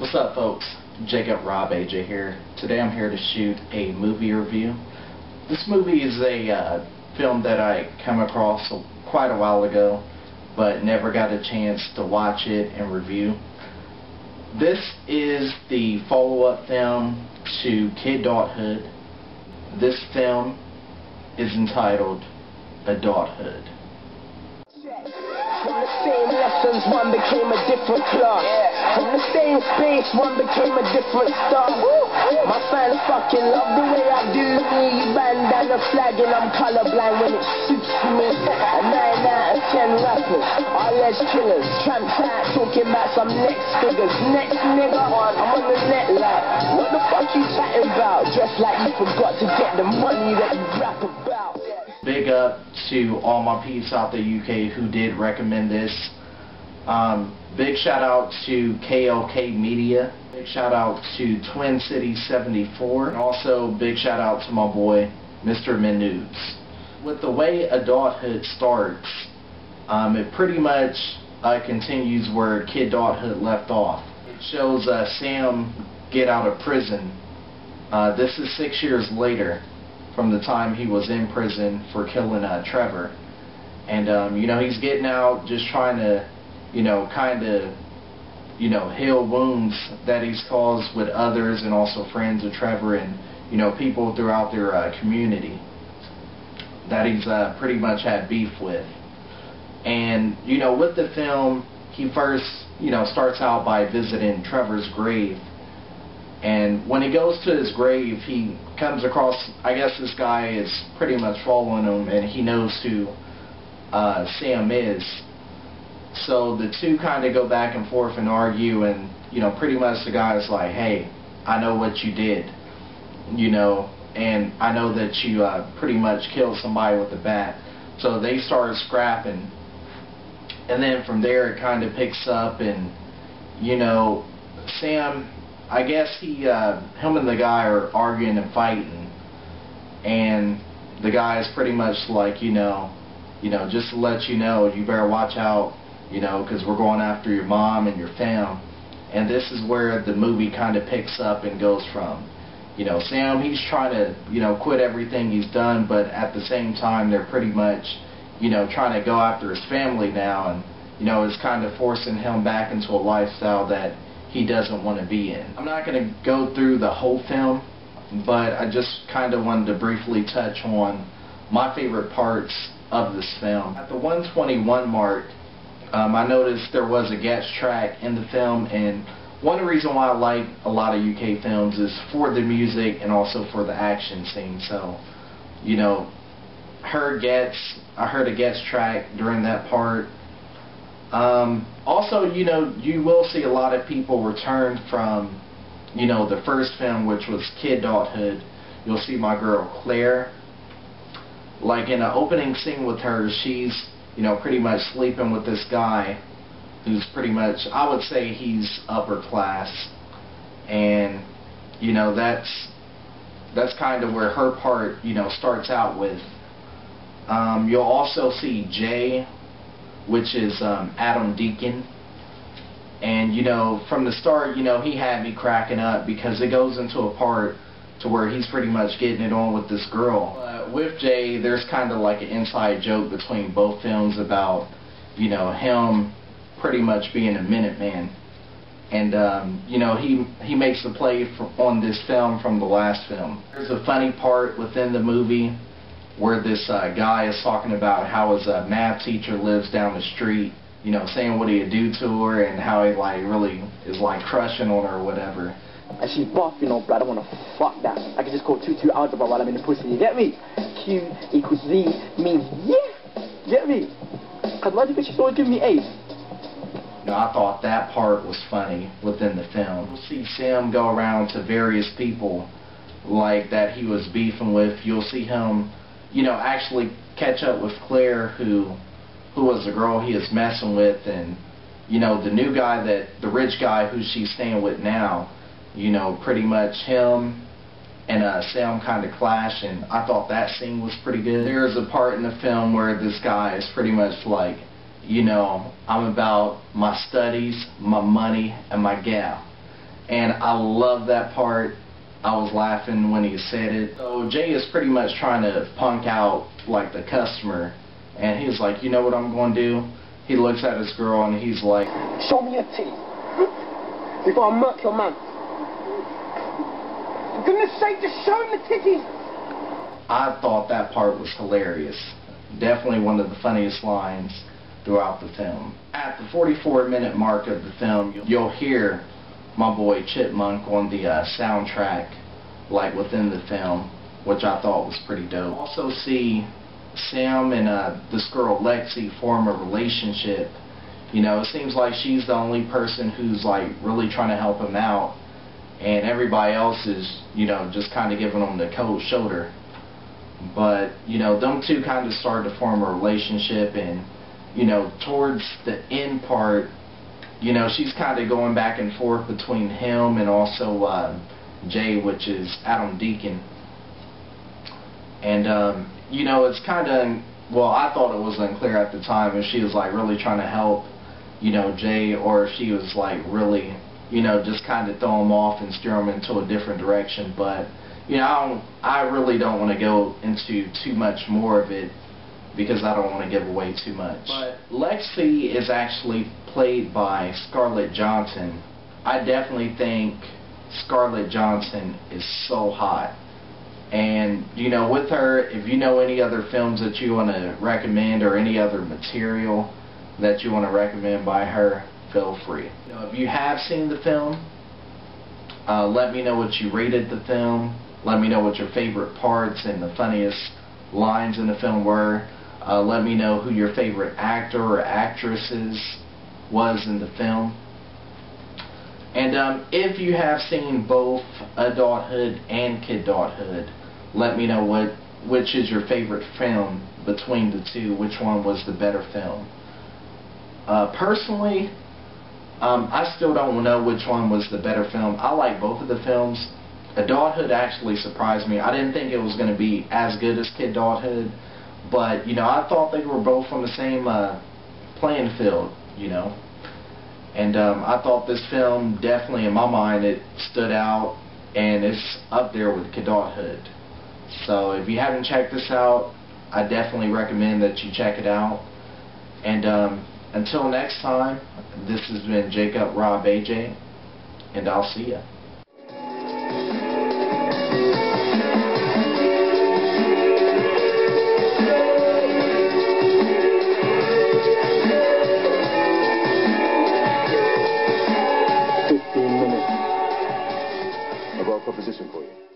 What's up, folks? Jacob Rob AJ here. Today I'm here to shoot a movie review. This movie is a film that I came across quite a while ago, but never got a chance to watch it and review. This is the follow-up film to Kidulthood. This film is entitled Adulthood. From the same lessons, one became a different class. From the same space, one became a different star. My fans fucking love the way I do me. Bandana flagging, I'm colorblind when it suits me. A 9 out of 10 rappers, all edge killers. Tramps out talking about some next figures. Next nigga, I'm on the net like, what the fuck you chatting about? Just like you forgot to get the money that you rap about. Big up to all my peeps out the UK who did recommend this. Big shout out to KLK Media. Big shout out to Twin City 74. And also big shout out to my boy Mrmannoobs. With the way Adulthood starts, it pretty much continues where Kidulthood left off. It shows Sam get out of prison. This is 6 years later from the time he was in prison for killing Trevor. And, you know, he's getting out just trying to, you know, kind of, you know, heal wounds that he's caused with others and also friends of Trevor and, you know, people throughout their community that he's pretty much had beef with. And, you know, with the film, he first, you know, starts out by visiting Trevor's grave. And when he goes to his grave, he comes across, I guess this guy is pretty much following him, and he knows who Sam is. So the two kind of go back and forth and argue, and, you know, pretty much the guy's like, hey, I know what you did, you know, and I know that you pretty much killed somebody with a bat. So they start scrapping. And then from there it kind of picks up, and, you know, Sam, I guess him and the guy are arguing and fighting, and the guy is pretty much like, you know, just to let you know, you better watch out, you know, because we're going after your mom and your fam. And this is where the movie kind of picks up and goes from, you know, Sam, he's trying to, you know, quit everything he's done, but at the same time they're pretty much, you know, trying to go after his family now, and, you know, it's kind of forcing him back into a lifestyle that he doesn't want to be in. I'm not going to go through the whole film, but I just kind of wanted to briefly touch on my favorite parts of this film. At the 121 mark, I noticed there was a guest track in the film, and one reason why I like a lot of UK films is for the music and also for the action scene. So, you know, I heard a guest track during that part. Also, you know, you will see a lot of people return from, you know, the first film, which was Kidulthood. You'll see my girl Claire. Like in an opening scene with her, she's, you know, pretty much sleeping with this guy who's pretty much, I would say he's upper class. And, you know, that's kind of where her part, you know, starts out with. You'll also see Jay, which is Adam Deacon. And, you know, from the start, you know, he had me cracking up because it goes into a part to where he's pretty much getting it on with this girl. With Jay, there's kind of like an inside joke between both films about, you know, him pretty much being a Minuteman. And, you know, he makes the play on this film from the last film. There's a funny part within the movie where this guy is talking about how his math teacher lives down the street, you know, saying what he'd do to her and how he, like, really is, like, crushing on her or whatever. And she's buff, you know, but I don't want to fuck that. I can just call 2 algebra while I'm in the pussy, you get me? Q equals Z means yeah, get me? Because why do you think she's always giving me A's? You know, I thought that part was funny within the film. You'll see Sam go around to various people like that he was beefing with. You'll see him, you know, actually catch up with Claire, who was the girl he is messing with, and, you know, the new guy, the rich guy who she's staying with now, you know, pretty much him and Sam kind of clash, and I thought that scene was pretty good. There's a part in the film where this guy is pretty much like, you know, I'm about my studies, my money, and my gal. And I love that part. I was laughing when he said it. So Jay is pretty much trying to punk out like the customer, and he's like, you know what I'm going to do? He looks at his girl and he's like, show me your teeth before I murk your man. For goodness sake, just show him the titties. I thought that part was hilarious. Definitely one of the funniest lines throughout the film. At the 44-minute mark of the film, you'll hear my boy Chipmunk on the soundtrack, like within the film, which I thought was pretty dope. Also see Sam and this girl Lexi form a relationship. You know, it seems like she's the only person who's like really trying to help him out, and everybody else is, you know, just kind of giving him the cold shoulder. But, you know, them two kind of started to form a relationship, and, you know, towards the end part, you know, she's kind of going back and forth between him and also Jay, which is Adam Deacon. And, you know, it's kind of, well, I thought it was unclear at the time if she was, like, really trying to help, you know, Jay, or if she was, like, really, you know, just kind of throw him off and steer him into a different direction. But, you know, I really don't want to go into too much more of it, because I don't want to give away too much. But Lexi is actually played by Scarlett Johansson. I definitely think Scarlett Johansson is so hot. And, you know, with her, if you know any other films that you want to recommend or any other material that you want to recommend by her, feel free. You know, if you have seen the film, let me know what you rated the film. Let me know what your favorite parts and the funniest lines in the film were. Let me know who your favorite actor or actresses was in the film. And if you have seen both Adulthood and Kidulthood, let me know which is your favorite film between the two, which one was the better film. Personally, I still don't know which one was the better film. I like both of the films. Adulthood actually surprised me. I didn't think it was going to be as good as Kidulthood, but, you know, I thought they were both on the same playing field, you know. And I thought this film, definitely in my mind, it stood out, and it's up there with Kidulthood. So if you haven't checked this out, I definitely recommend that you check it out. And until next time, this has been Jacob Rob AJ, and I'll see ya. Proposition for you.